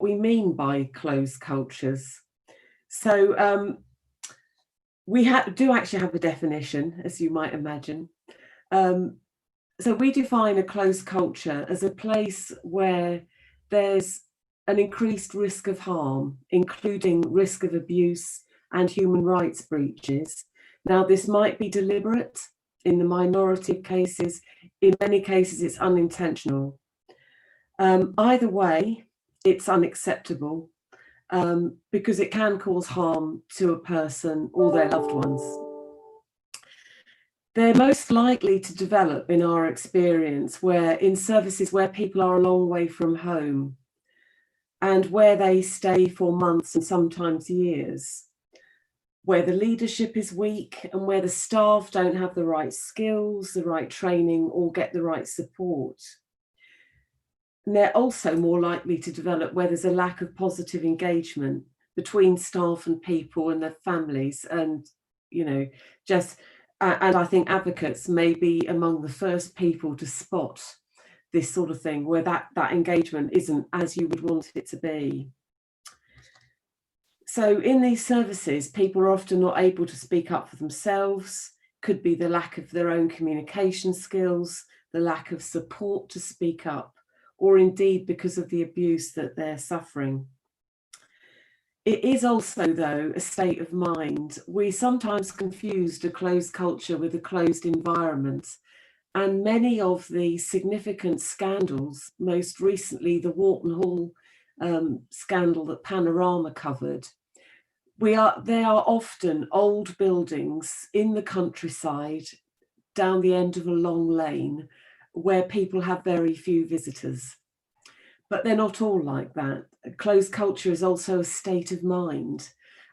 we mean by closed cultures. So we do actually have a definition, as you might imagine. So we define a closed culture as a place where there's an increased risk of harm, including risk of abuse and human rights breaches. Now, this might be deliberate in the minority of cases. In many cases, it's unintentional. Either way, it's unacceptable because it can cause harm to a person or their loved ones. They're most likely to develop, in our experience, in services where people are a long way from home and where they stay for months and sometimes years, where the leadership is weak and where the staff don't have the right skills, the right training, or get the right support. And they're also more likely to develop where there's a lack of positive engagement between staff and people and their families, and and I think advocates may be among the first people to spot this sort of thing, where that engagement isn't as you would want it to be. So in these services, people are often not able to speak up for themselves. Could be the lack of their own communication skills, the lack of support to speak up, or indeed because of the abuse that they're suffering. It is also, though, a state of mind. We sometimes confuse a closed culture with a closed environment, and many of the significant scandals, most recently the Wharton Hall scandal that Panorama covered, they are often old buildings in the countryside, down the end of a long lane, where people have very few visitors. But they're not all like that. A closed culture is also a state of mind.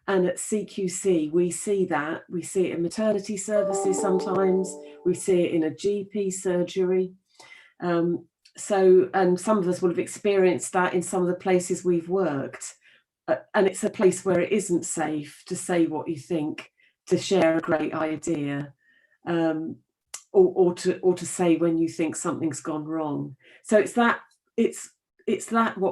And at CQC, we see that. We see it in maternity services sometimes. We see it in a GP surgery. And some of us will have experienced that in some of the places we've worked. And it's a place where it isn't safe to say what you think, to share a great idea, or to say when you think something's gone wrong. So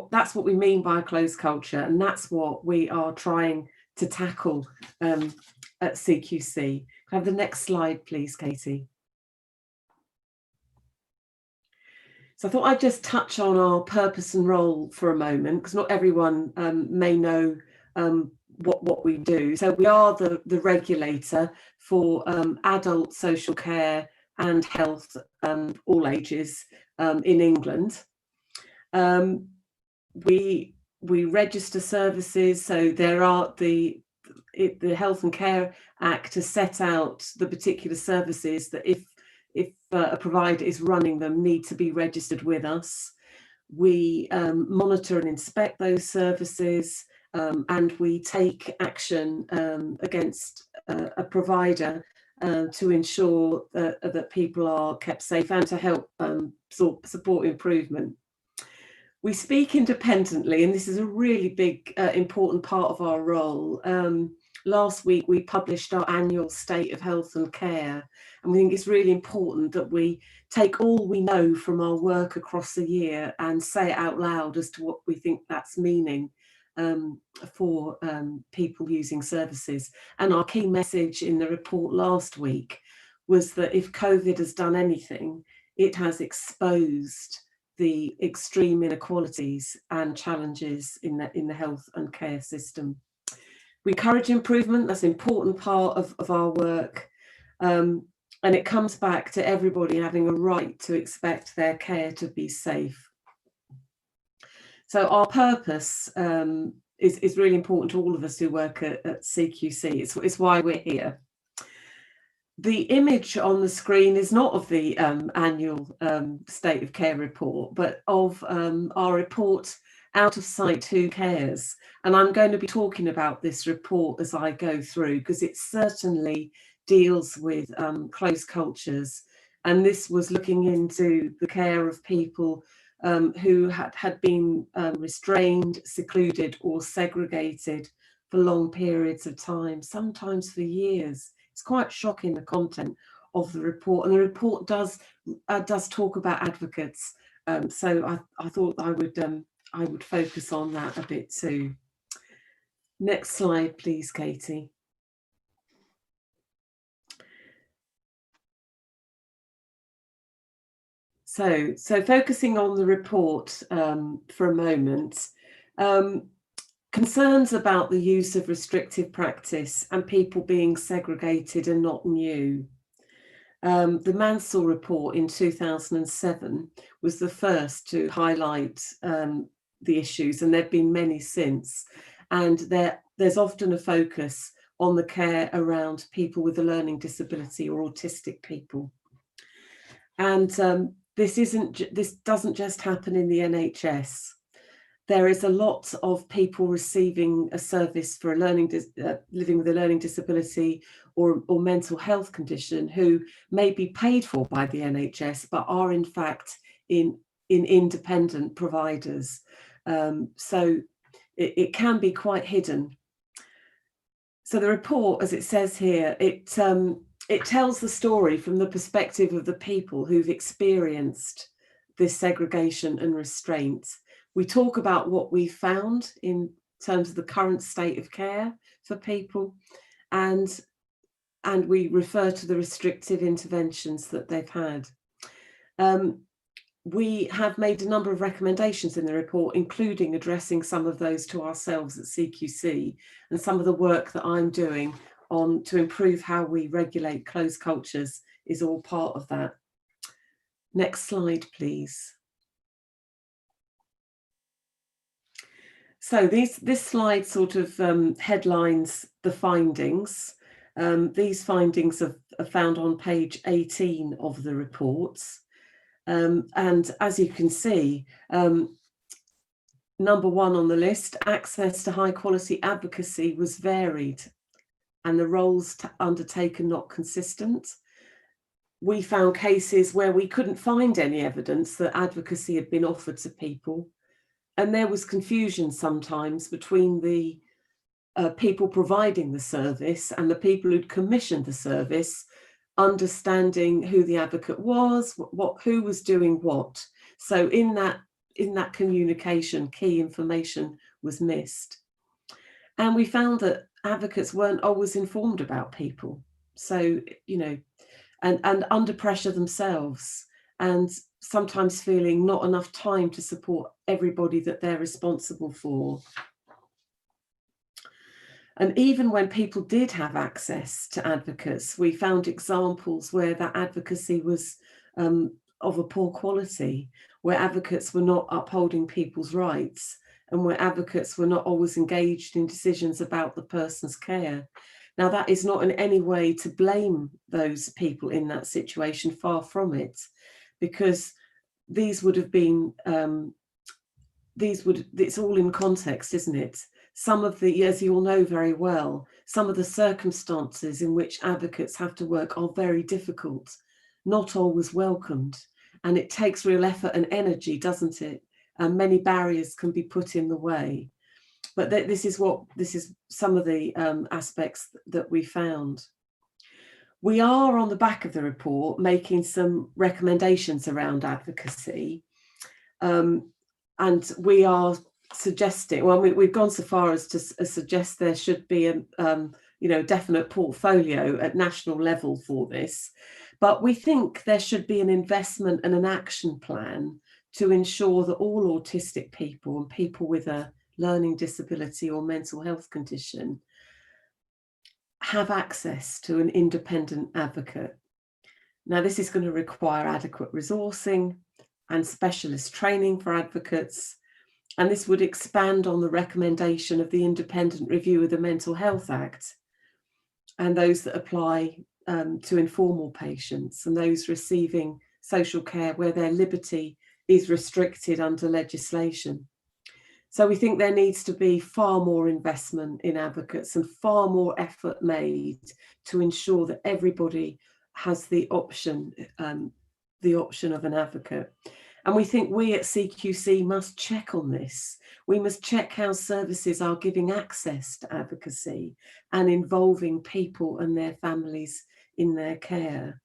that's what we mean by a closed culture, and that's what we are trying to tackle at CQC. Have the next slide, please, Katie. So I thought I'd just touch on our purpose and role for a moment, because not everyone may know what we do. So we are the regulator for adult social care and health, all ages, in England. We register services, so there are the Health and Care Act has set out the particular services that if a provider is running them need to be registered with us. We monitor and inspect those services, and we take action against a provider to ensure that people are kept safe and to help support improvement. We speak independently, and this is a really big, important part of our role. Last week, we published our annual State of Health and Care, and we think it's really important that we take all we know from our work across the year and say it out loud as to what we think that's meaning for people using services. And our key message in the report last week was that if COVID has done anything, it has exposed the extreme inequalities and challenges in the health and care system. We encourage improvement. That's an important part of our work. And it comes back to everybody having a right to expect their care to be safe. So our purpose is really important to all of us who work at CQC. It's why we're here. The image on the screen is not of the annual State of Care report, but of our report, Out of Sight, Who Cares? And I'm going to be talking about this report as I go through, because it certainly deals with closed cultures. And this was looking into the care of people who had been restrained, secluded, or segregated for long periods of time, sometimes for years. It's quite shocking, the content of the report, and the report does talk about advocates. So I thought I I would focus on that a bit too. Next slide, please, Katie. So focusing on the report for a moment, concerns about the use of restrictive practice and people being segregated are not new. The Mansell report in 2007 was the first to highlight the issues, and there have been many since. And there's often a focus on the care around people with a learning disability or autistic people. And this doesn't just happen in the NHS. There is a lot of people receiving a service for a living with a learning disability or mental health condition who may be paid for by the NHS, but are in fact in independent providers. So it can be quite hidden. So the report, as it says here, it tells the story from the perspective of the people who've experienced this segregation and restraint. We talk about what we found in terms of the current state of care for people, and we refer to the restrictive interventions that they've had. We have made a number of recommendations in the report, including addressing some of those to ourselves at CQC, and some of the work that I'm doing to improve how we regulate closed cultures is all part of that. Next slide, please. So this slide sort of headlines the findings. These findings are found on page 18 of the reports. And as you can see, number one on the list, access to high quality advocacy was varied and the roles undertaken not consistent. We found cases where we couldn't find any evidence that advocacy had been offered to people. And there was confusion sometimes between the people providing the service and the people who'd commissioned the service, understanding who the advocate was, who was doing what. So in that communication, key information was missed. And we found that advocates weren't always informed about people. So, and under pressure themselves, and sometimes feeling not enough time to support everybody that they're responsible for. And even when people did have access to advocates, we found examples where that advocacy was of a poor quality, where advocates were not upholding people's rights, and where advocates were not always engaged in decisions about the person's care. Now, that is not in any way to blame those people in that situation, far from it, because these would have been, it's all in context, isn't it? Some of the, as you all know very well, some of the circumstances in which advocates have to work are very difficult, not always welcomed, and it takes real effort and energy, doesn't it? And many barriers can be put in the way. But this is some of the aspects that we found. We are, on the back of the report, making some recommendations around advocacy, and we are suggesting, well, we've gone so far as to suggest there should be a definite portfolio at national level for this, but we think there should be an investment and an action plan to ensure that all autistic people and people with a learning disability or mental health condition have access to an independent advocate. Now, this is going to require adequate resourcing and specialist training for advocates, and this would expand on the recommendation of the Independent Review of the Mental Health Act and those that apply to informal patients and those receiving social care where their liberty is restricted under legislation. So we think there needs to be far more investment in advocates and far more effort made to ensure that everybody has the option of an advocate. And we think we at CQC must check on this. We must check how services are giving access to advocacy and involving people and their families in their care.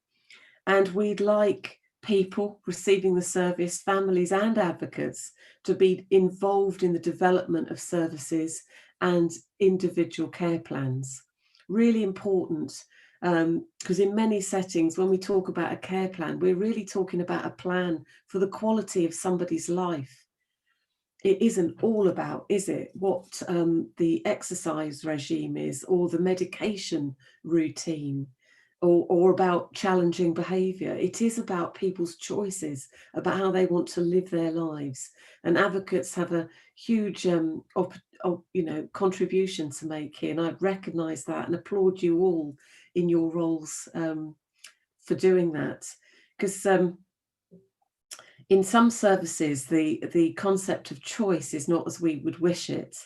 And we'd like people receiving the service, families and advocates, to be involved in the development of services and individual care plans. Really important, because in many settings, when we talk about a care plan, we're really talking about a plan for the quality of somebody's life. It isn't all about, is it, what the exercise regime is, or the medication routine, or about challenging behaviour. It is about people's choices, about how they want to live their lives. And advocates have a huge contribution to make here, and I recognise that and applaud you all in your roles for doing that. Because in some services, the concept of choice is not as we would wish it.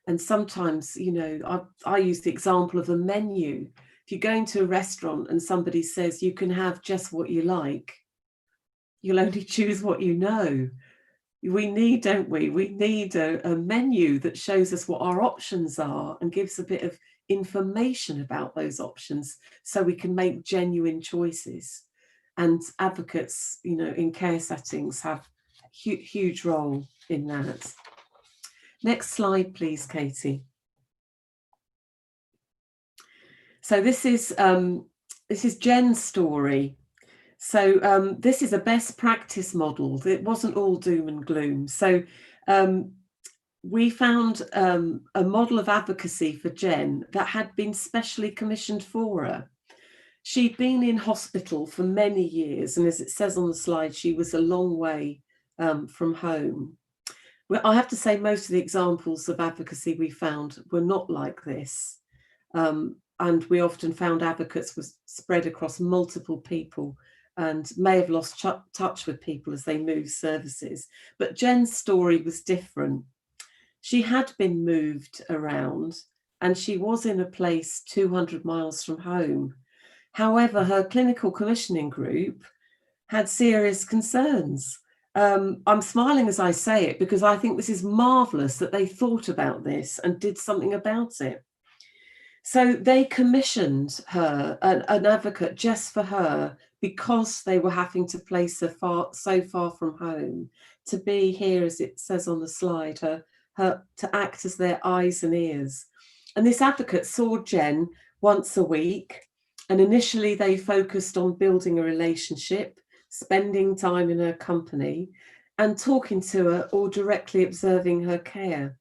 And sometimes, I use the example of a menu. If you go into a restaurant and somebody says you can have just what you like, you'll only choose what you know. We need, don't we? We need a menu that shows us what our options are and gives a bit of information about those options so we can make genuine choices. And advocates, in care settings have a huge role in that. Next slide, please, Katie. So this is Jen's story. So this is a best practice model. It wasn't all doom and gloom. So we found a model of advocacy for Jen that had been specially commissioned for her. She'd been in hospital for many years, and as it says on the slide, she was a long way from home. Well, I have to say most of the examples of advocacy we found were not like this. And we often found advocates were spread across multiple people and may have lost touch with people as they moved services. But Jen's story was different. She had been moved around and she was in a place 200 miles from home. However, her clinical commissioning group had serious concerns. I'm smiling as I say it because I think this is marvellous that they thought about this and did something about it. So they commissioned her, an advocate just for her, because they were having to place her so far from home, to be here, as it says on the slide, to act as their eyes and ears. And this advocate saw Jen once a week. And initially they focused on building a relationship, spending time in her company and talking to her or directly observing her care.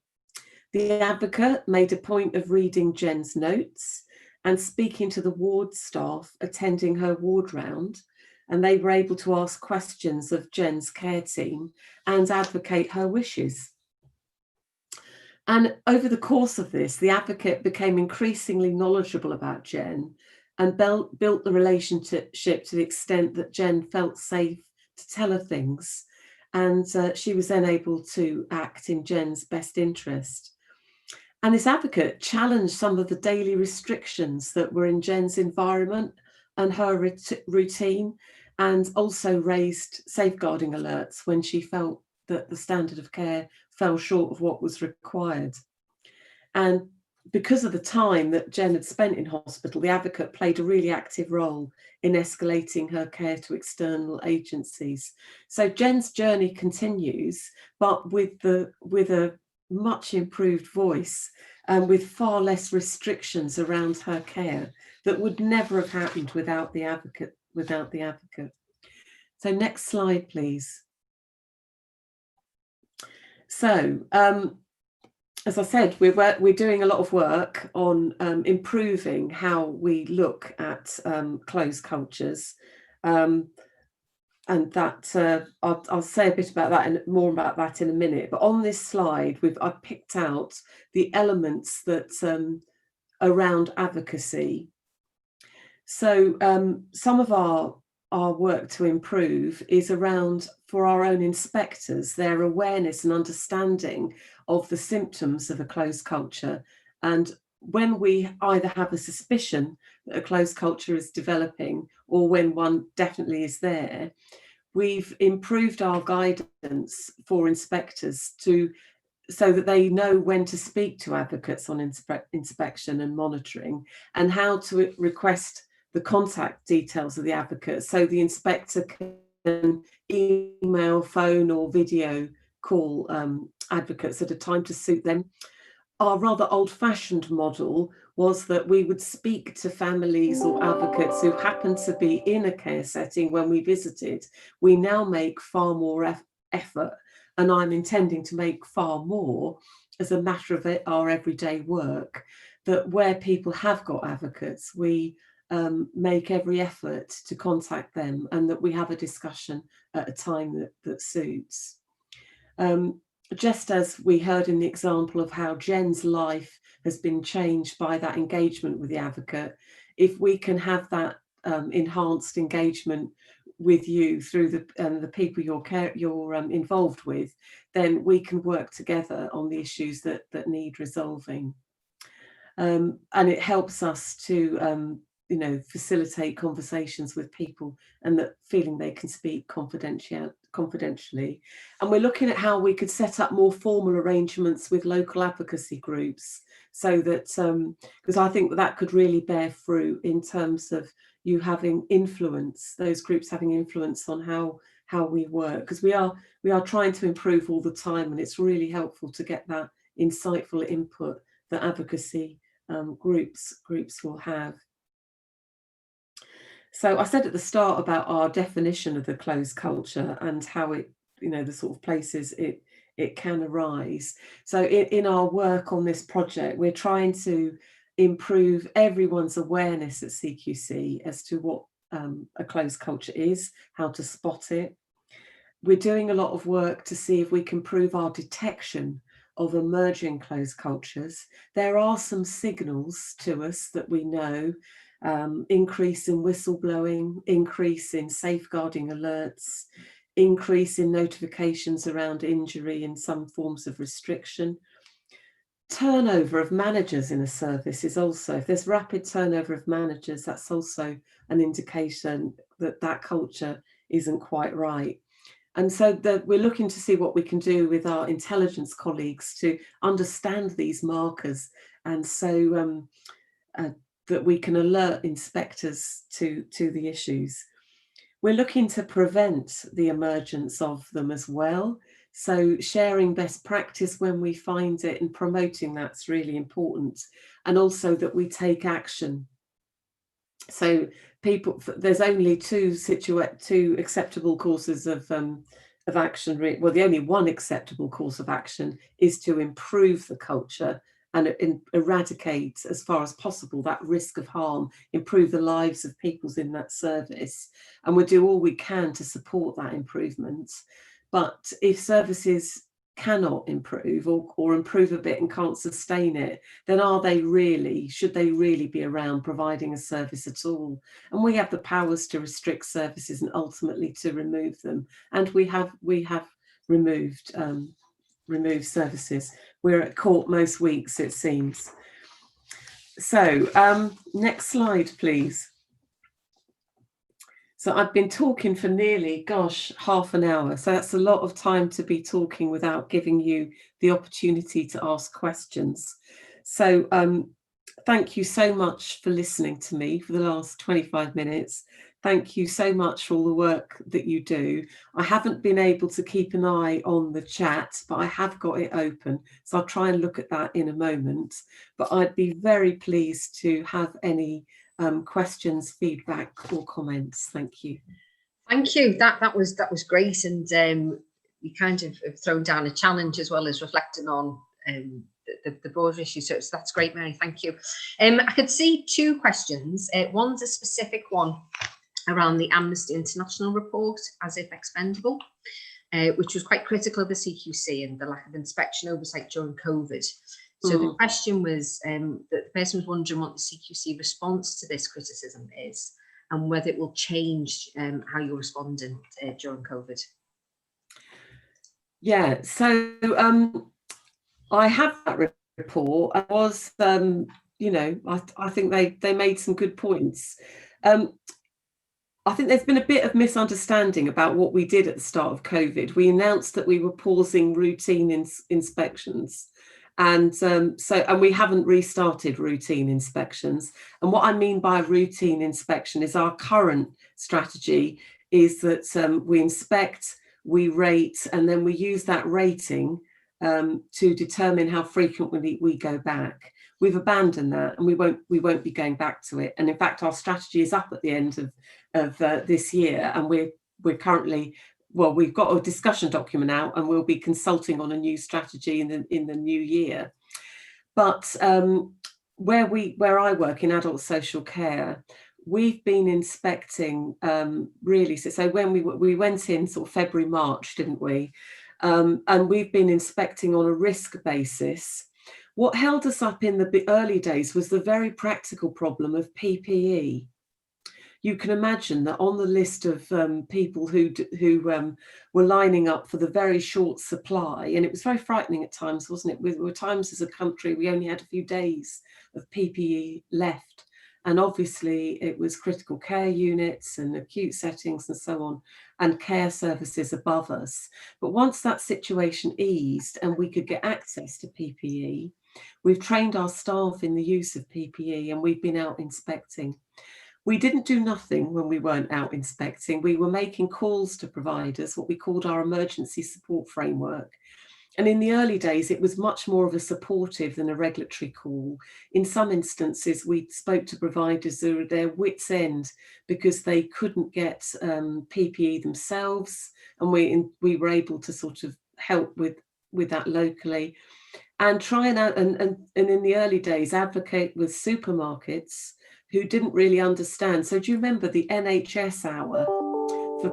The advocate made a point of reading Jen's notes and speaking to the ward staff attending her ward round, and they were able to ask questions of Jen's care team and advocate her wishes. And over the course of this, the advocate became increasingly knowledgeable about Jen and built the relationship to the extent that Jen felt safe to tell her things. And she was then able to act in Jen's best interest. And this advocate challenged some of the daily restrictions that were in Jen's environment and her routine, and also raised safeguarding alerts when she felt that the standard of care fell short of what was required. And because of the time that Jen had spent in hospital, the advocate played a really active role in escalating her care to external agencies. So Jen's journey continues, but with a much improved voice and with far less restrictions around her care that would never have happened without the advocate. So next slide, please. So as I said, we're doing a lot of work on improving how we look at closed cultures, and that I'll say a bit about that and more about that in a minute. But on this slide, I've picked out the elements that around advocacy. So some of our work to improve is around, for our own inspectors, their awareness and understanding of the symptoms of a closed culture. And when we either have a suspicion that a closed culture is developing or when one definitely is there, we've improved our guidance for inspectors so that they know when to speak to advocates on inspection and monitoring, and how to request the contact details of the advocate so the inspector email, phone or video call advocates at a time to suit them. Our rather old-fashioned model was that we would speak to families or advocates who happened to be in a care setting when we visited. We now make far more effort, and I'm intending to make far more as a matter of our everyday work, that where people have got advocates, we make every effort to contact them, and that we have a discussion at a time that suits. Just as we heard in the example of how Jen's life has been changed by that engagement with the advocate, if we can have that enhanced engagement with you through the people you're involved with, then we can work together on the issues that need resolving. And it helps us to facilitate conversations with people, and that feeling they can speak confidentially. And we're looking at how we could set up more formal arrangements with local advocacy groups, so that because I think that could really bear fruit in terms of you having influence, those groups having influence on how we work, because we are trying to improve all the time, and it's really helpful to get that insightful input that advocacy groups will have. So I said at the start about our definition of the closed culture and how it, the sort of places it can arise. So in our work on this project, we're trying to improve everyone's awareness at CQC as to what a closed culture is, how to spot it. We're doing a lot of work to see if we can improve our detection of emerging closed cultures. There are some signals to us that we know. Increase in whistleblowing, increase in safeguarding alerts, increase in notifications around injury and some forms of restriction. Turnover of managers in a service is also, if there's rapid turnover of managers, that's also an indication that culture isn't quite right. And so we're looking to see what we can do with our intelligence colleagues to understand these markers, and so that we can alert inspectors to the issues. We're looking to prevent the emergence of them as well. So sharing best practice when we find it and promoting that's really important. And also that we take action. So there's only two acceptable courses of action. Well, the only one acceptable course of action is to improve the culture and eradicate, as far as possible, that risk of harm, improve the lives of people in that service. And we'll do all we can to support that improvement. But if services cannot improve or improve a bit and can't sustain it, then should they really be around providing a service at all? And we have the powers to restrict services and ultimately to remove them. And we have removed services. We're at court most weeks, it seems. So next slide, please. So I've been talking for nearly, half an hour. So that's a lot of time to be talking without giving you the opportunity to ask questions. So thank you so much for listening to me for the last 25 minutes. Thank you so much for all the work that you do. I haven't been able to keep an eye on the chat, but I have got it open. So I'll try and look at that in a moment. But I'd be very pleased to have any questions, feedback or comments. Thank you. Thank you. That was great, and you kind of have thrown down a challenge as well as reflecting on the broader issue. So that's great, Mary. Thank you. I could see two questions. One's a specific one around the Amnesty International report as if expendable, which was quite critical of the CQC and the lack of inspection oversight during COVID. So the question was that the person was wondering what the CQC response to this criticism is, and whether it will change how you're responding during COVID. Yeah, so I have that report. I was, I think they made some good points. I think there's been a bit of misunderstanding about what we did at the start of COVID. We announced that we were pausing routine inspections. And and we haven't restarted routine inspections. And what I mean by routine inspection is our current strategy is that we inspect, we rate, and then we use that rating to determine how frequently we go back. We've abandoned that, and we won't be going back to it. And in fact, our strategy is up at the end of this year, and we're currently, well, we've got a discussion document out, and we'll be consulting on a new strategy in the new year. But where I work in adult social care, we've been inspecting really. So when we went in sort of February, March, didn't we? And we've been inspecting on a risk basis. What held us up in the early days was the very practical problem of PPE. You can imagine that on the list of people who were lining up for the very short supply, and it was very frightening at times, wasn't it? There were times as a country we only had a few days of PPE left. And obviously it was critical care units and acute settings and so on, and care services above us. But once that situation eased and we could get access to PPE, we've trained our staff in the use of PPE, and we've been out inspecting. We didn't do nothing when we weren't out inspecting. We were making calls to providers, what we called our emergency support framework. And in the early days, it was much more of a supportive than a regulatory call. In some instances, we spoke to providers who were at their wits' end because they couldn't get PPE themselves, and we were able to sort of help with that locally, and try and in the early days advocate with supermarkets who didn't really understand. So do you remember the NHS hour? A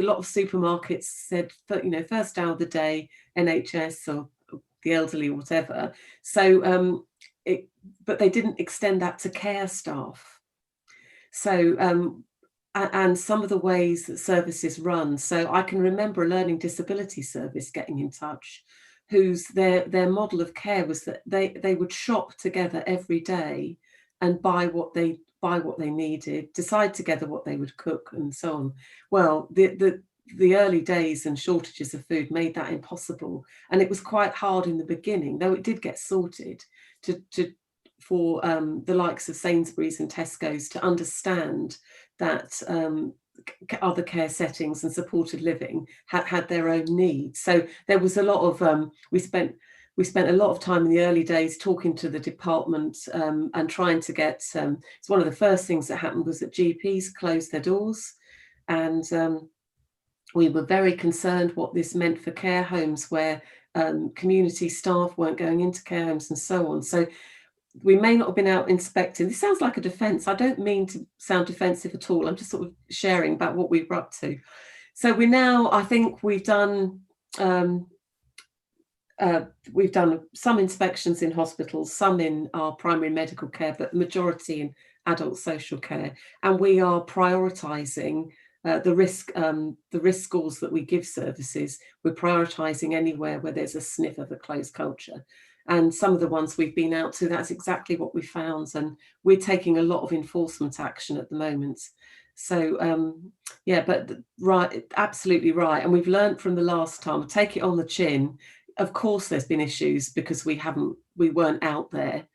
lot of supermarkets said, first hour of the day, NHS or the elderly or whatever. So, but they didn't extend that to care staff. So, and some of the ways that services run. So I can remember a learning disability service getting in touch, whose their model of care was that they would shop together every day and buy what they needed, decide together what they would cook, and so on. Well, the early days and shortages of food made that impossible, and it was quite hard in the beginning, though it did get sorted, for the likes of Sainsbury's and Tesco's to understand that other care settings and supported living had their own needs. So there was a lot of we spent a lot of time in the early days talking to the department and trying to get, it's one of the first things that happened was that GPs closed their doors, and we were very concerned what this meant for care homes where community staff weren't going into care homes and so on. So we may not have been out inspecting. This sounds like a defence. I don't mean to sound defensive at all. I'm just sort of sharing about what we were up to. So I think we've done some inspections in hospitals, some in our primary medical care, but majority in adult social care. And we are prioritising the risk scores that we give services. We're prioritising anywhere where there's a sniff of a closed culture. And some of the ones we've been out to, that's exactly what we found. And we're taking a lot of enforcement action at the moment. So yeah, but right, absolutely right. And we've learned from the last time, take it on the chin. Of course, there's been issues because we weren't out there.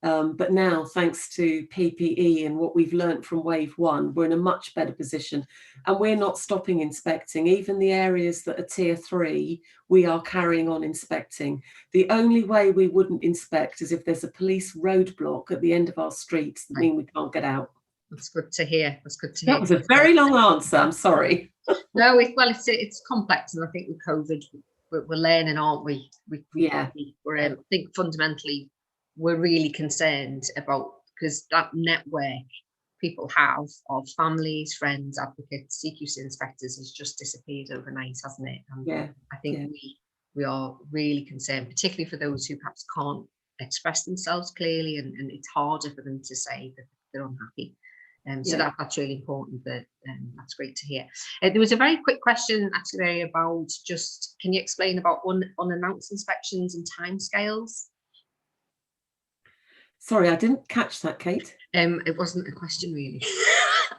But now, thanks to PPE and what we've learned from wave one, we're in a much better position, and we're not stopping inspecting. Even the areas that are tier 3, we are carrying on inspecting. The only way we wouldn't inspect is if there's a police roadblock at the end of our streets that mean we can't get out. That's good to hear. That's good to hear. That was a very long answer. I'm sorry. No, it's complex, and I think with COVID, we're learning, aren't we? Yeah. I think fundamentally we're really concerned about, because that network people have of families, friends, advocates, CQC inspectors has just disappeared overnight, hasn't it? And yeah. I think we are really concerned, particularly for those who perhaps can't express themselves clearly, and it's harder for them to say that they're unhappy. So that's really important. That's great to hear. There was a very quick question actually about just, can you explain about unannounced inspections and timescales? Sorry, I didn't catch that, Kate. It wasn't a question really.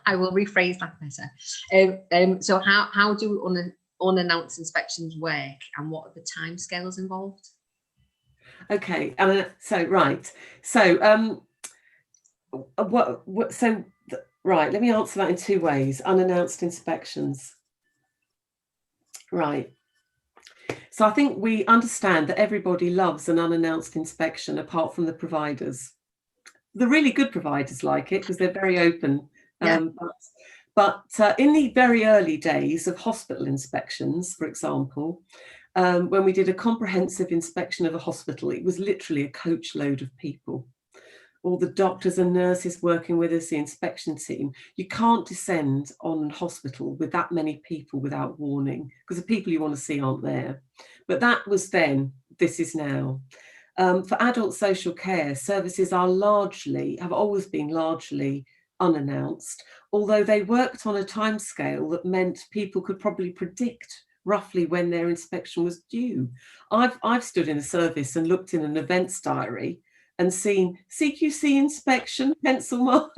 I will rephrase that better. So how do unannounced inspections work, and what are the timescales involved? Okay, so right. So Right, let me answer that in two ways. Unannounced inspections. Right. So I think we understand that everybody loves an unannounced inspection apart from the providers. The really good providers like it because they're very open. Yeah. But in the very early days of hospital inspections, for example, when we did a comprehensive inspection of a hospital, it was literally a coach load of people. All the doctors and nurses working with us, the inspection team. You can't descend on hospital with that many people without warning because the people you want to see aren't there. But that was then, this is now. For adult social care, services have always been largely unannounced, although they worked on a timescale that meant people could probably predict roughly when their inspection was due. I've stood in a service and looked in an events diary and seen CQC inspection, pencil mark,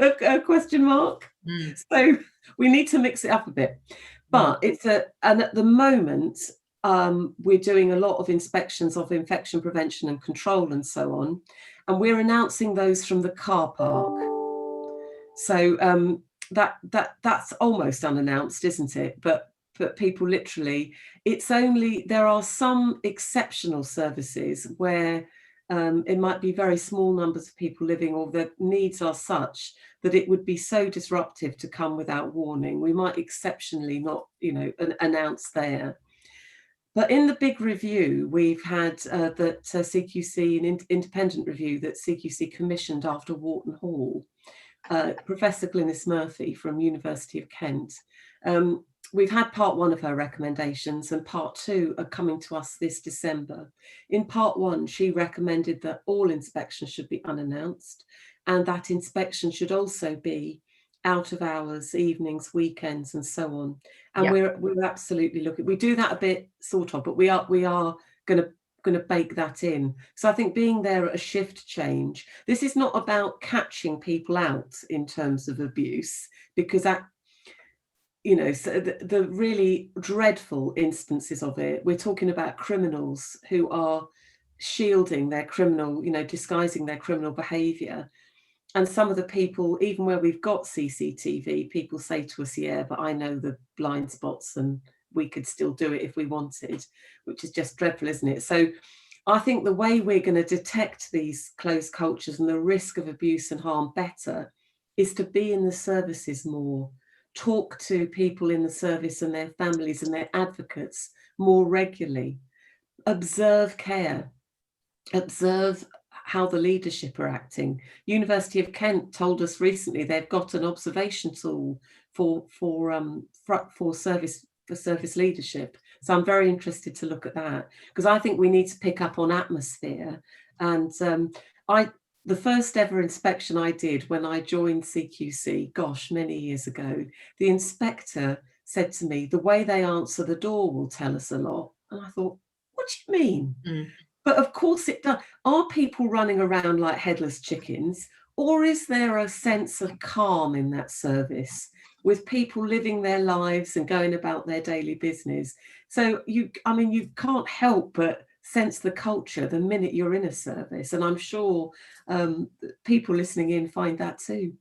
question mark. Mm. So we need to mix it up a bit. But and at the moment, we're doing a lot of inspections of infection prevention and control and so on, and we're announcing those from the car park. So that's almost unannounced, isn't it? But people literally, there are some exceptional services where it might be very small numbers of people living, or the needs are such that it would be so disruptive to come without warning. We might exceptionally not, announce there. But in the big review, we've had that CQC, an independent review that CQC commissioned after Wharton Hall, Professor Glynis Murphy from University of Kent. We've had part one of her recommendations, and part two are coming to us this December. In part one, she recommended that all inspections should be unannounced, and that inspection should also be out of hours, evenings, weekends, and so on. And we're absolutely looking. We do that a bit, sort of, but we are going to bake that in. So I think being there at a shift change. This is not about catching people out in terms of abuse, because that, so the really dreadful instances of it, we're talking about criminals who are shielding their criminal, disguising their criminal behaviour. And some of the people, even where we've got CCTV, people say to us, yeah, but I know the blind spots and we could still do it if we wanted, which is just dreadful, isn't it? So I think the way we're going to detect these closed cultures and the risk of abuse and harm better is to be in the services more, talk to people in the service and their families and their advocates more regularly, observe care, observe how the leadership are acting. University of Kent told us recently they've got an observation tool for service leadership. So I'm very interested to look at that, because I think we need to pick up on atmosphere. And the first ever inspection I did when I joined CQC, gosh, many years ago, the inspector said to me, the way they answer the door will tell us a lot. And I thought, what do you mean? Mm. But of course it does. Are people running around like headless chickens, or is there a sense of calm in that service with people living their lives and going about their daily business? So you can't help but sense the culture the minute you're in a service, and I'm sure people listening in find that too.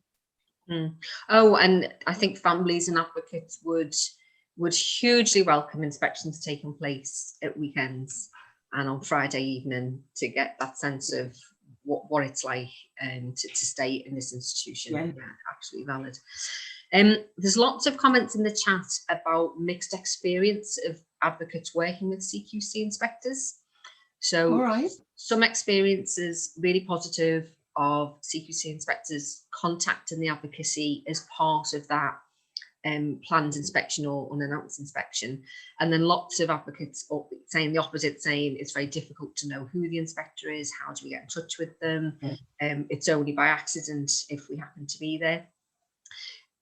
Mm. Oh, and I think families and advocates would hugely welcome inspections taking place at weekends and on Friday evening, to get that sense of what it's like to stay in this institution. Yeah, absolutely valid. There's lots of comments in the chat about mixed experience of advocates working with CQC inspectors. So some experiences really positive of CQC inspectors contacting the advocacy as part of that planned inspection or unannounced inspection, and then lots of advocates saying the opposite, saying it's very difficult to know who the inspector is, how do we get in touch with them, it's only by accident if we happen to be there.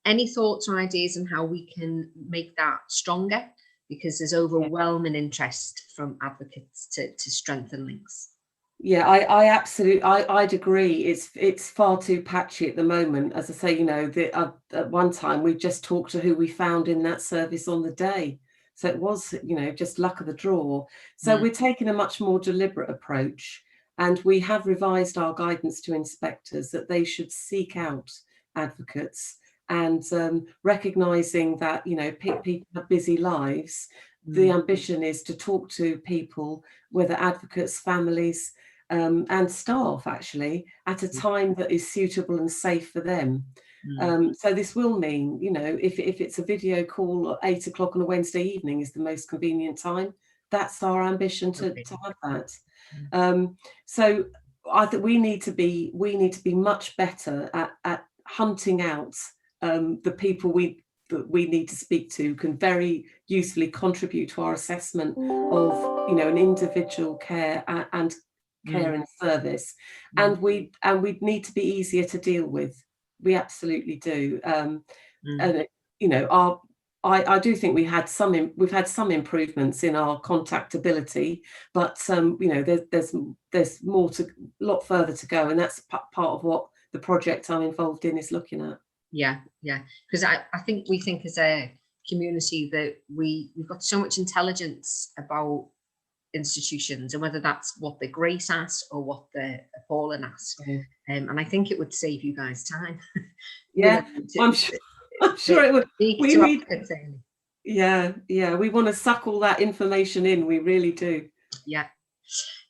Any thoughts or ideas on how we can make that stronger, because there's overwhelming interest from advocates to strengthen links? Yeah, I absolutely, I'd agree. It's far too patchy at the moment. As I say, at one time we just talked to who we found in that service on the day. So it was, just luck of the draw. So we're taking a much more deliberate approach, and we have revised our guidance to inspectors that they should seek out advocates and recognizing that, you know, people have busy lives. The ambition is to talk to people, whether advocates, families, and staff, actually, at a time that is suitable and safe for them. So this will mean, you know, if it's a video call at 8 o'clock on a Wednesday evening is the most convenient time, that's our ambition to have that. So I think we need to be much better at hunting out the people that we need to speak to, can very usefully contribute to our assessment of, you know, an individual care and care and service, and we need to be easier to deal with. We absolutely do. And you know, I do think we've had some improvements in our contactability, but you know, there's more a lot further to go, and that's part of what the project I'm involved in is looking at. Yeah, because I think we think as a community that we've got so much intelligence about institutions, and whether that's what they're great at or what they're appalling at. And I think it would save you guys time. Yeah, I'm sure it would. We need, we want to suck all that information in. We really do. Yeah.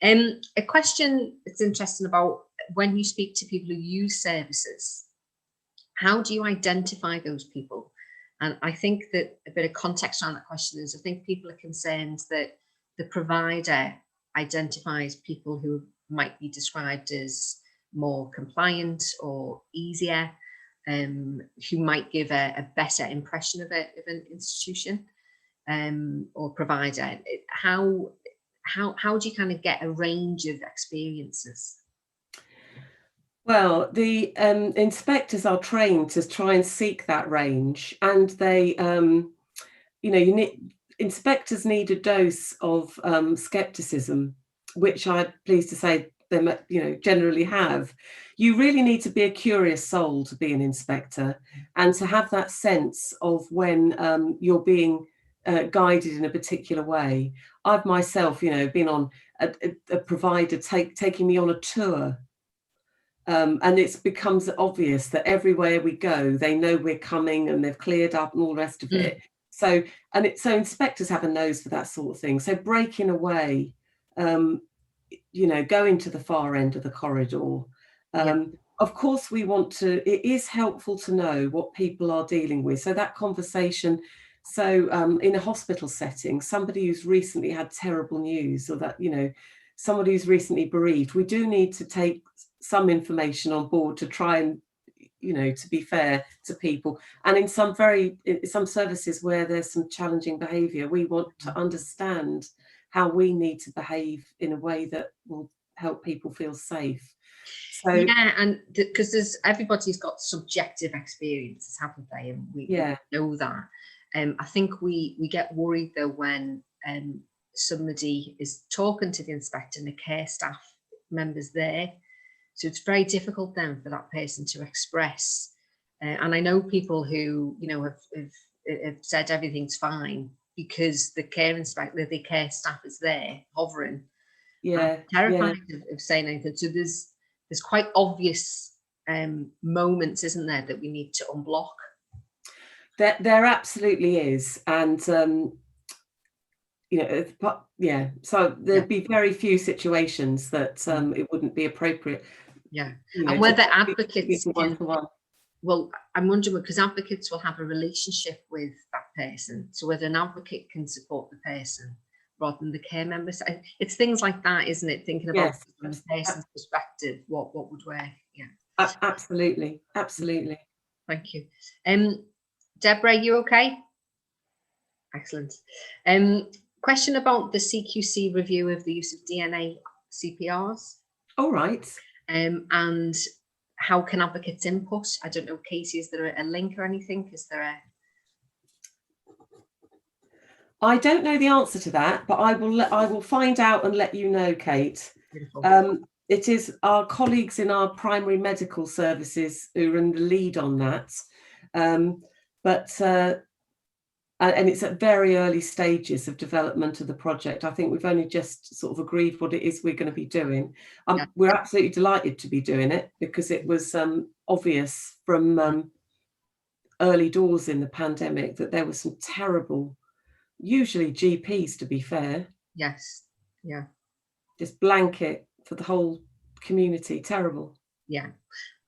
A question that's interesting about when you speak to people who use services, how do you identify those people? And I think that a bit of context around that question is, I think people are concerned that the provider identifies people who might be described as more compliant or easier, who might give a better impression of an institution or provider. How do you kind of get a range of experiences? Well, the inspectors are trained to try and seek that range, and they, you know, inspectors need a dose of skepticism, which I'm pleased to say they, you know, generally have. You really need to be a curious soul to be an inspector, and to have that sense of when you're being guided in a particular way. I've myself, you know, been on a provider taking me on a tour. And it becomes obvious that everywhere we go, they know we're coming and they've cleared up and all the rest of it. So inspectors have a nose for that sort of thing. So breaking away, you know, going to the far end of the corridor. Of course, it is helpful to know what people are dealing with. So that conversation, in a hospital setting, somebody who's recently had terrible news, or that, you know, somebody who's recently bereaved, we do need to take some information on board to try and, you know, to be fair to people. And in some services where there's some challenging behaviour, we want to understand how we need to behave in a way that will help people feel safe. So yeah, and because everybody's got subjective experiences, haven't they? And we know that. I think we get worried though when somebody is talking to the inspector and the care staff members there. So it's very difficult then for that person to express. And I know people who, you know, have said everything's fine because the care staff is there hovering. Terrified of saying anything. So there's quite obvious moments, isn't there, that we need to unblock? There absolutely is. And you know, so there'd be very few situations that it wouldn't be appropriate. Yeah, you know, and whether advocates one-to-one. Well, I'm wondering, because advocates will have a relationship with that person, so whether an advocate can support the person rather than the care members. It's things like that, isn't it? Thinking about from the person's perspective, what would work. Yeah, absolutely. Thank you. Deborah, you okay? Excellent. Question about the CQC review of the use of DNA CPRs. All right. And how can advocates input? I don't know, Katie, is there a link or anything? Is there a... I don't know the answer to that, but I will find out and let you know, Kate. It is our colleagues in our primary medical services who are in the lead on that. And it's at very early stages of development of the project. I think we've only just sort of agreed what it is we're going to be doing. We're absolutely delighted to be doing it because it was obvious from early doors in the pandemic, that there were some terrible, usually GPs to be fair. Yes. Yeah. Just blanket for the whole community, terrible. Yeah.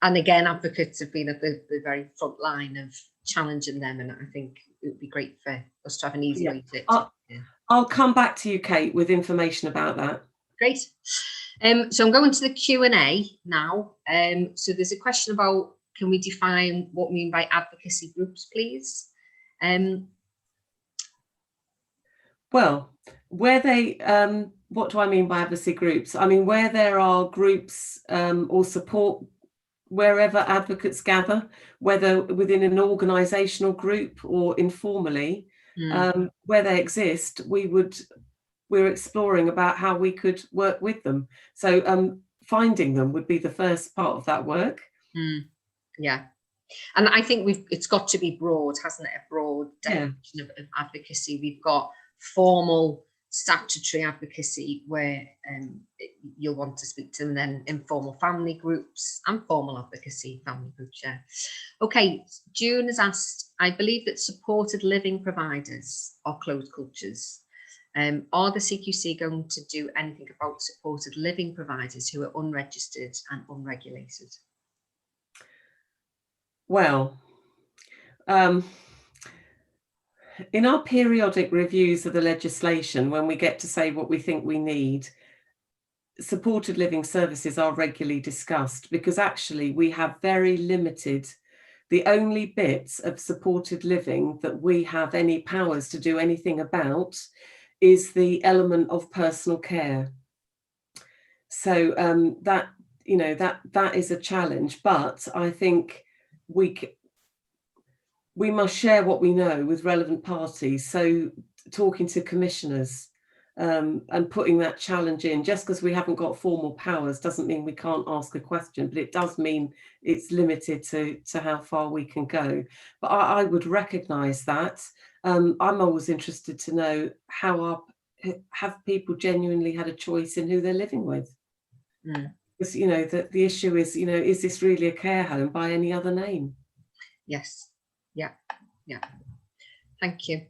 And again, advocates have been at the very front line of challenging them, and I think it would be great for us to have an easy way to I'll come back to you, Kate, with information about that. Great. So I'm going to the Q&A now. So there's a question about, can we define what we mean by advocacy groups, please? Well, where they, what do I mean by advocacy groups? I mean, where there are groups or support, wherever advocates gather, whether within an organisational group or informally, where they exist, we're exploring about how we could work with them. So finding them would be the first part of that work. Yeah. And I think it's got to be broad, hasn't it? A broad definition of advocacy. We've got formal statutory advocacy where you'll want to speak to them, and then informal family groups and formal advocacy family groups. Yeah. Okay, June has asked, I believe that supported living providers are closed cultures. Are the CQC going to do anything about supported living providers who are unregistered and unregulated? Well, in our periodic reviews of the legislation, when we get to say what we think we need, supported living services are regularly discussed, because actually we have very limited, the only bits of supported living that we have any powers to do anything about is the element of personal care. So that, you know, that is a challenge, but I think we must share what we know with relevant parties. So talking to commissioners and putting that challenge in, just because we haven't got formal powers doesn't mean we can't ask a question, but it does mean it's limited to how far we can go. But I would recognise that. I'm always interested to know have people genuinely had a choice in who they're living with? Because, you know, the issue is, you know, is this really a care home by any other name? Yes. Yeah. Yeah. Thank you.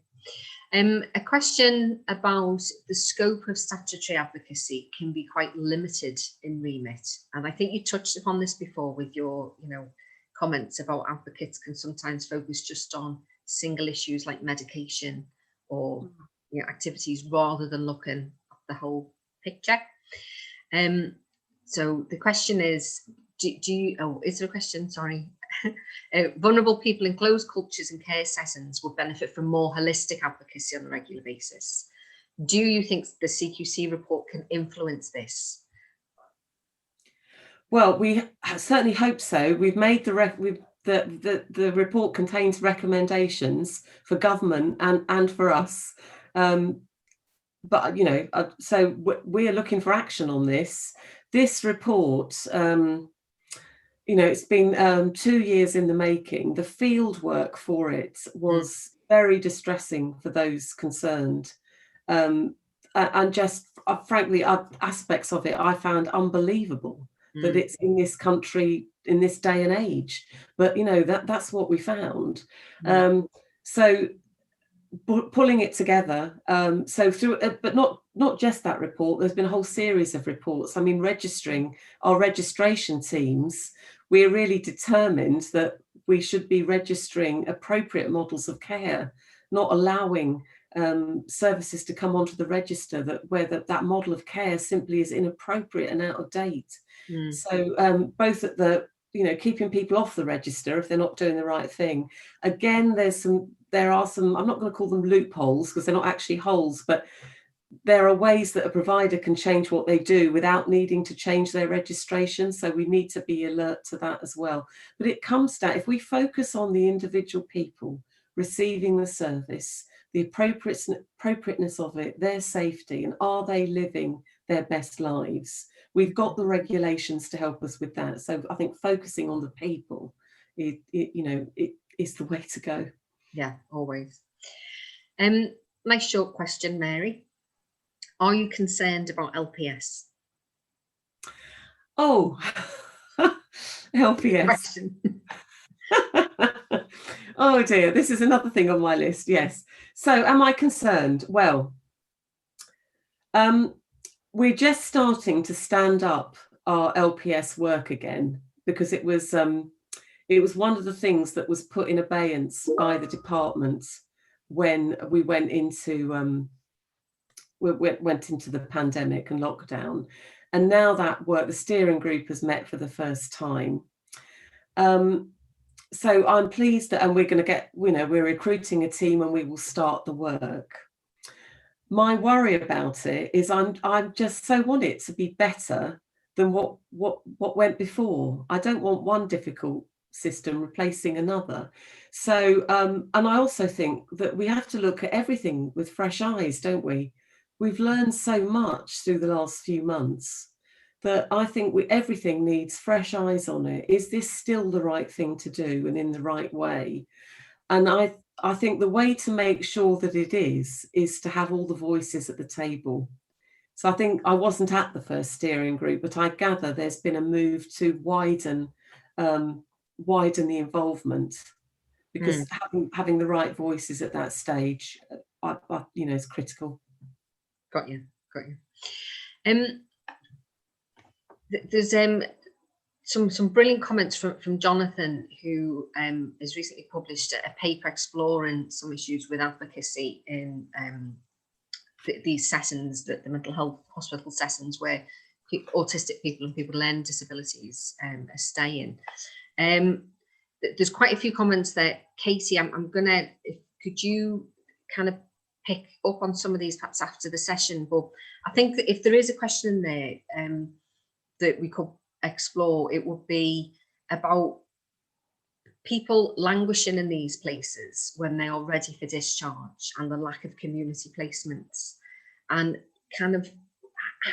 A question about the scope of statutory advocacy can be quite limited in remit, and I think you touched upon this before with your, you know, comments about advocates can sometimes focus just on single issues like medication or, you know, activities rather than looking at the whole picture. So the question is, is there a question? Sorry. Vulnerable people in closed cultures and care settings will benefit from more holistic advocacy on a regular basis. Do you think the CQC report can influence this? Well, we certainly hope so. We've made the report contains recommendations for government and for us. But, you know, so we are looking for action on this. This report, you know, it's been 2 years in the making. The field work for it was very distressing for those concerned. And just frankly, aspects of it I found unbelievable that it's in this country, in this day and age. But, you know, that's what we found. So pulling it together, so through, but not just that report, there's been a whole series of reports. I mean, registering our registration teams, we're really determined that we should be registering appropriate models of care, not allowing services to come onto the register where that model of care simply is inappropriate and out of date. So both at the, you know, keeping people off the register if they're not doing the right thing. Again, there are some, I'm not going to call them loopholes because they're not actually holes, but there are ways that a provider can change what they do without needing to change their registration. So we need to be alert to that as well. But it comes down, if we focus on the individual people receiving the service, the appropriateness of it, their safety, and are they living their best lives? We've got the regulations to help us with that. So I think focusing on the people, it is the way to go. Yeah, always. Nice short question, Mary. Are you concerned about LPS? Oh, LPS. Oh dear, this is another thing on my list. Yes. So am I concerned? Well, we're just starting to stand up our LPS work again, because it was one of the things that was put in abeyance by the department when we went into the pandemic and lockdown. And now that work, the steering group has met for the first time. So I'm pleased that, and we're going to get, we're recruiting a team and we will start the work. My worry about it is I just so want it to be better than what went before. I don't want one difficult system replacing another. So and I also think that we have to look at everything with fresh eyes, don't we? We've learned so much through the last few months that I think everything needs fresh eyes on it. Is this still the right thing to do and in the right way? And I think the way to make sure that it is to have all the voices at the table. So I think I wasn't at the first steering group, but I gather there's been a move to widen the involvement, because having the right voices at that stage, is critical. Got you. There's some brilliant comments from Jonathan, who has recently published a paper exploring some issues with advocacy in these sessions, the mental health hospital sessions where autistic people and people with learning disabilities are staying. There's quite a few comments there. Katie, I'm gonna, could you kind of pick up on some of these perhaps after the session? But I think that if there is a question in there that we could explore, it would be about people languishing in these places when they are ready for discharge, and the lack of community placements, and kind of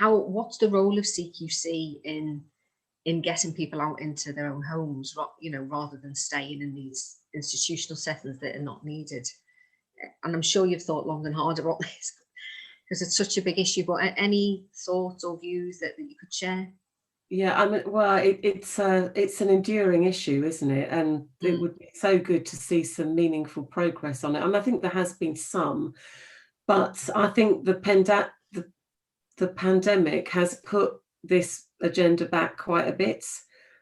what's the role of CQC in getting people out into their own homes, rather than staying in these institutional settings that are not needed. And I'm sure you've thought long and hard about this because it's such a big issue, but any thoughts or views that you could share? Yeah, I mean, well, it's an enduring issue, isn't it? And it would be so good to see some meaningful progress on it. And I think there has been some, but I think the pandemic has put this agenda back quite a bit.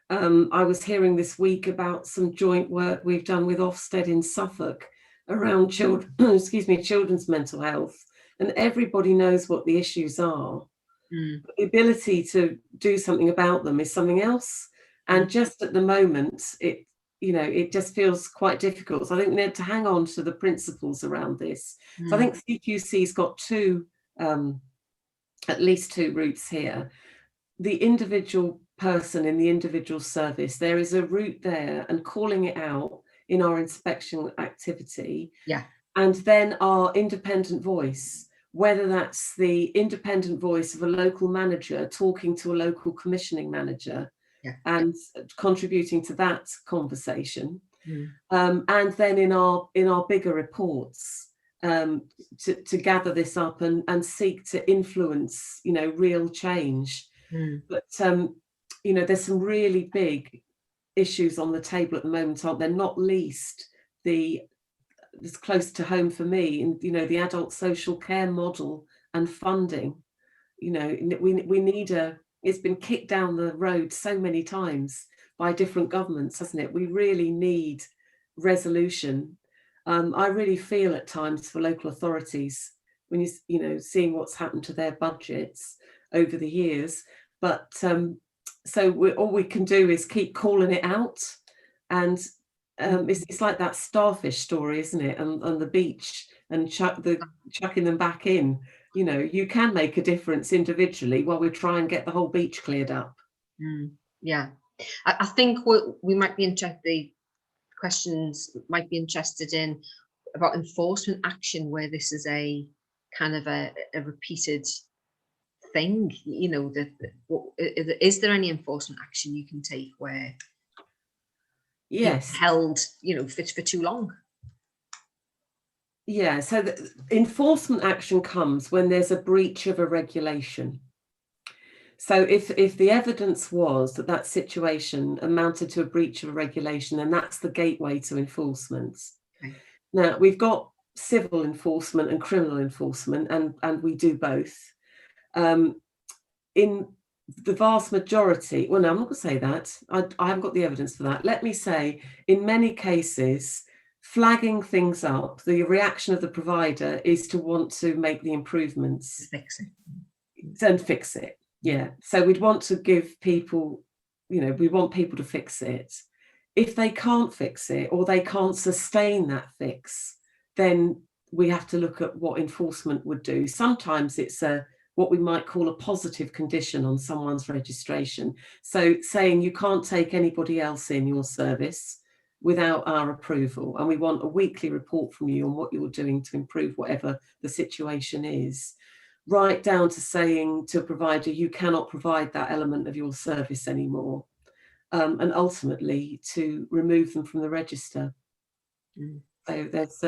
I was hearing this week about some joint work we've done with Ofsted in Suffolk around children's mental health, and everybody knows what the issues are. The ability to do something about them is something else, and just at the moment it just feels quite difficult. So I think we need to hang on to the principles around this. So I think CQC's got at least two routes here. The individual person in the individual service, there is a route there, and calling it out in our inspection activity. Yeah. And then our independent voice, whether that's the independent voice of a local manager talking to a local commissioning manager, and contributing to that conversation. And then in our bigger reports, to gather this up and seek to influence, real change. But there's some really big issues on the table at the moment, aren't there? Not least it's close to home for me, the adult social care model and funding. We need it's been kicked down the road so many times by different governments, hasn't it? We really need resolution. I really feel at times for local authorities when seeing what's happened to their budgets over the years. But all we can do is keep calling it out, and it's like that starfish story, isn't it? On the beach, and chucking them back in. You can make a difference individually while we try and get the whole beach cleared up. Yeah, I think we might be interested. The questions might be interested in about enforcement action where this is a kind of a repeated thing. Is there any enforcement action you can take where held for too long? Yeah, so the enforcement action comes when there's a breach of a regulation. So if the evidence was that that situation amounted to a breach of a regulation, then that's the gateway to enforcement. Okay. Now, we've got civil enforcement and criminal enforcement, and we do both. In the vast majority, well, no, I'm not going to say that. I haven't got the evidence for that. Let me say, in many cases, flagging things up, the reaction of the provider is to want to make the improvements. Fix it. And fix it. Yeah. So we'd want to give people, we want people to fix it. If they can't fix it or they can't sustain that fix, then we have to look at what enforcement would do. Sometimes it's what we might call a positive condition on someone's registration. So saying you can't take anybody else in your service without our approval, and we want a weekly report from you on what you're doing to improve whatever the situation is, right down to saying to a provider, you cannot provide that element of your service anymore, and ultimately to remove them from the register. So there's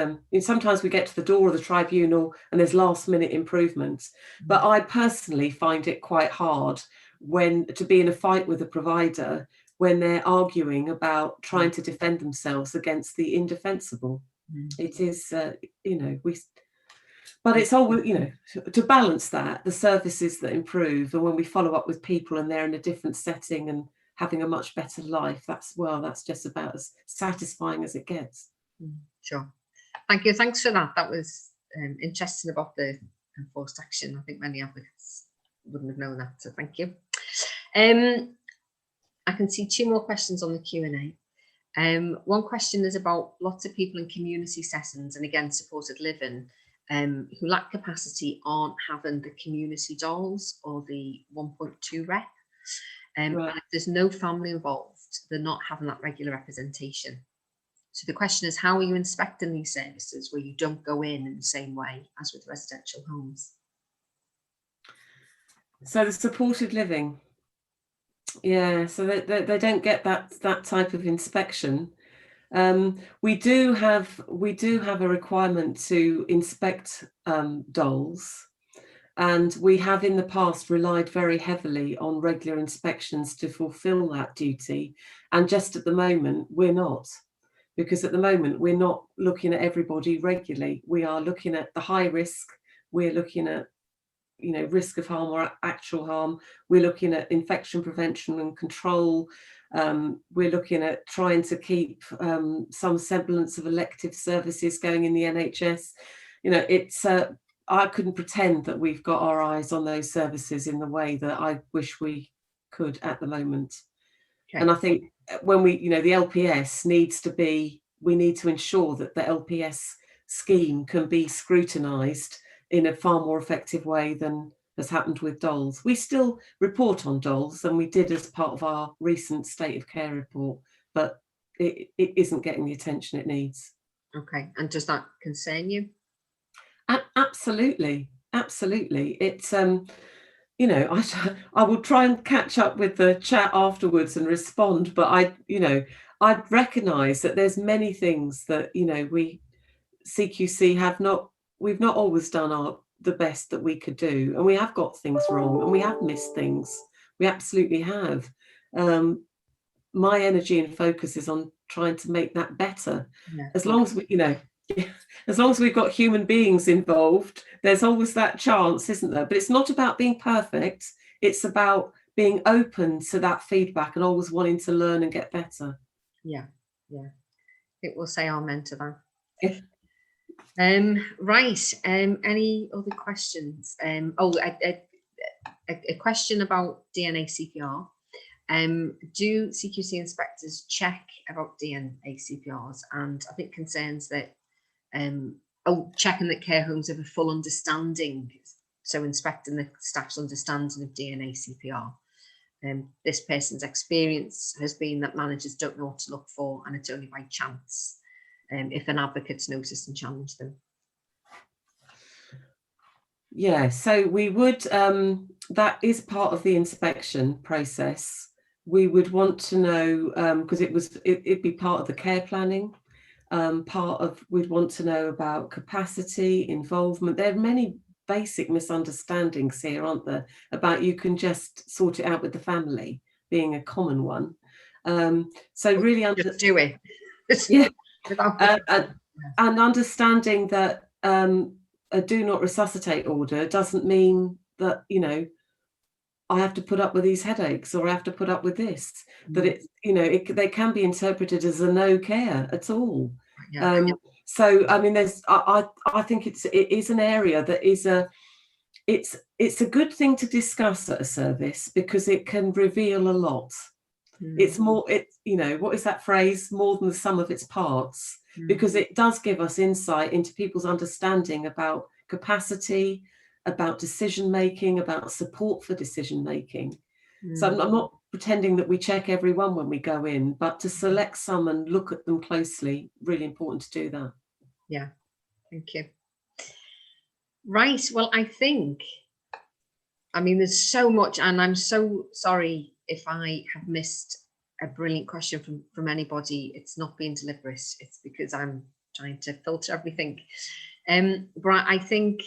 sometimes we get to the door of the tribunal and there's last minute improvements, but I personally find it quite hard to be in a fight with a provider when they're arguing about trying to defend themselves against the indefensible. It is, but it's always, to balance that, the services that improve, and when we follow up with people and they're in a different setting and having a much better life, that's just about as satisfying as it gets. Sure. Thank you. Thanks for that. That was interesting about the enforced action. I think many advocates wouldn't have known that, so thank you. I can see 2 more questions on the Q&A. One question is about lots of people in community settings and again supported living who lack capacity aren't having the community dolls or the 1.2 rep. And if there's no family involved, they're not having that regular representation. So the question is, how are you inspecting these services where you don't go in the same way as with residential homes? So the supported living, so they don't get that type of inspection. We do have a requirement to inspect dolls, and we have in the past relied very heavily on regular inspections to fulfil that duty. And just at the moment, we're not. Because at the moment, we're not looking at everybody regularly. We are looking at the high risk. We're looking at, risk of harm or actual harm. We're looking at infection prevention and control. We're looking at trying to keep some semblance of elective services going in the NHS. I couldn't pretend that we've got our eyes on those services in the way that I wish we could at the moment. Okay. And I think when the LPS we need to ensure that the LPS scheme can be scrutinised in a far more effective way than has happened with dolls. We still report on dolls, and we did as part of our recent state of care report, but it isn't getting the attention it needs. Okay, and does that concern you? Absolutely. It's I will try and catch up with the chat afterwards and respond, but I recognise that there's many things that we CQC we've not always done the best that we could do, and we have got things wrong and we have missed things. We absolutely have. My energy and focus is on trying to make that better. Yeah. As long as as long as we've got human beings involved, there's always that chance, isn't there? But it's not about being perfect. It's about being open to that feedback and always wanting to learn and get better. Yeah. I think we'll say amen to that. Right. Any other questions? A question about DNA CPR. Do CQC inspectors check about DNA CPRs? And I think concerns that checking that care homes have a full understanding, so inspecting the staff's understanding of DNA CPR. This person's experience has been that managers don't know what to look for, and it's only by chance if an advocate's noticed and challenged them. Yeah, so we would, that is part of the inspection process. We would want to know, because it'd be part of the care planning. We'd want to know about capacity, involvement. There are many basic misunderstandings here, aren't there, about you can just sort it out with the family being a common one. So really just do it. Yeah. Without And understanding that a do not resuscitate order doesn't mean that, you know, I have to put up with these headaches, or I have to put up with this. That it's, you know, they can be interpreted as a no care at all. Yeah. So I mean, I think it is an area that is it's a good thing to discuss at a service, because it can reveal a lot. It's more, you know, what is that phrase? More than the sum of its parts, because it does give us insight into people's understanding about capacity, about decision making, about support for decision making. So I'm not pretending that we check everyone when we go in, but to select some and look at them closely, really important to do that. Yeah, thank you. Right, well, I mean, there's so much, and I'm so sorry if I have missed a brilliant question from anybody. It's not being deliberate, it's because I'm trying to filter everything. But I think,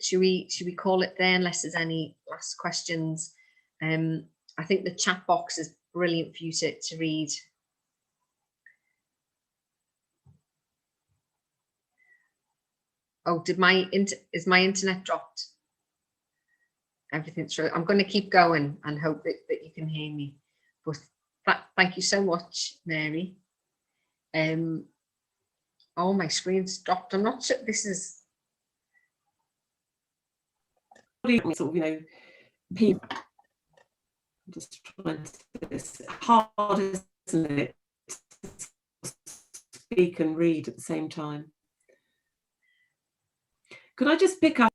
should we call it there, unless there's any last questions? I think the chat box is brilliant for you to read. Oh, is my internet dropped? Everything's true. I'm going to keep going and hope that you can hear me. But thank you so much, Mary. Oh, my screen's stopped. I'm not sure. This is, sort of, you know, people. I'm just trying to. It's hard, isn't it, to speak and read at the same time. Could I just pick up?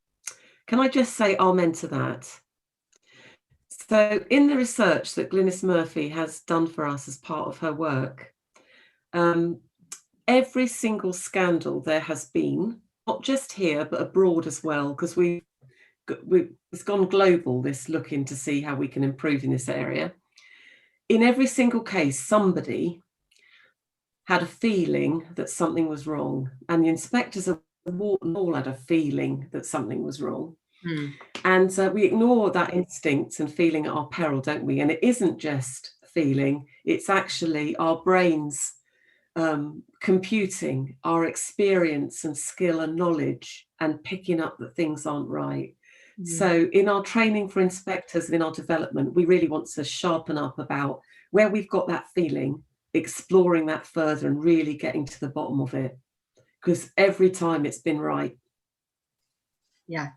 Can I just say amen to that? So in the research that Glynis Murphy has done for us as part of her work, every single scandal there has been, not just here, but abroad as well, because it's gone global, this looking to see how we can improve in this area. In every single case, somebody had a feeling that something was wrong, and the inspectors of Wharton all had a feeling that something was wrong. And we ignore that instinct and feeling at our peril, don't we? And it isn't just a feeling, it's actually our brains computing our experience and skill and knowledge and picking up that things aren't right. So in our training for inspectors and in our development, we really want to sharpen up about where we've got that feeling, exploring that further and really getting to the bottom of it, because every time it's been right. Yeah.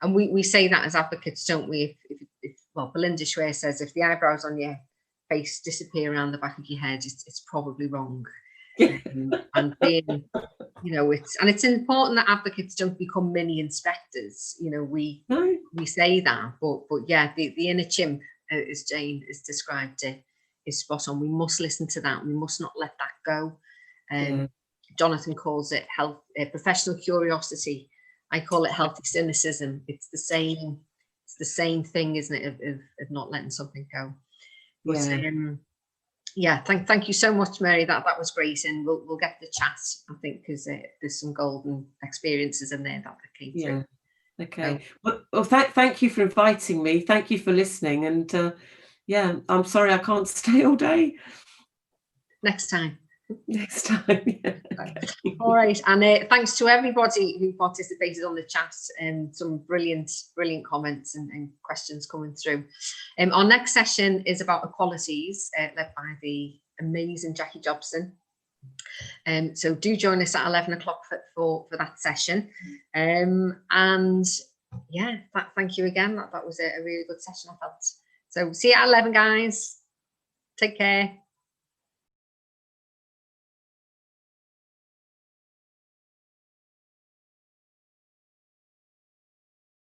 And we say that as advocates, don't we? If well, Belinda Schwer says, if the eyebrows on your face disappear around the back of your head, it's probably wrong. And being, you know, it's important that advocates don't become mini inspectors. You know, we say that, but yeah, the inner chimp, as Jane has described it, is spot on. We must listen to that. We must not let that go. Jonathan calls it professional curiosity. I call it healthy cynicism. It's the same thing, isn't it, of not letting something go. But yeah, thank you so much, Mary. That was great, and we'll get the chat, I think, because there's some golden experiences in there that came through. Okay. Well, thank you for inviting me. Thank you for listening, and yeah, I'm sorry I can't stay all day. Next time. Yeah. All right, and thanks to everybody who participated on the chat, and some brilliant comments and questions coming through. Our next session is about equalities, led by the amazing Jackie Jobson. So do join us at 11 o'clock for that session. And yeah, thank you again. That was a really good session, I felt. So see you at 11, guys. Take care.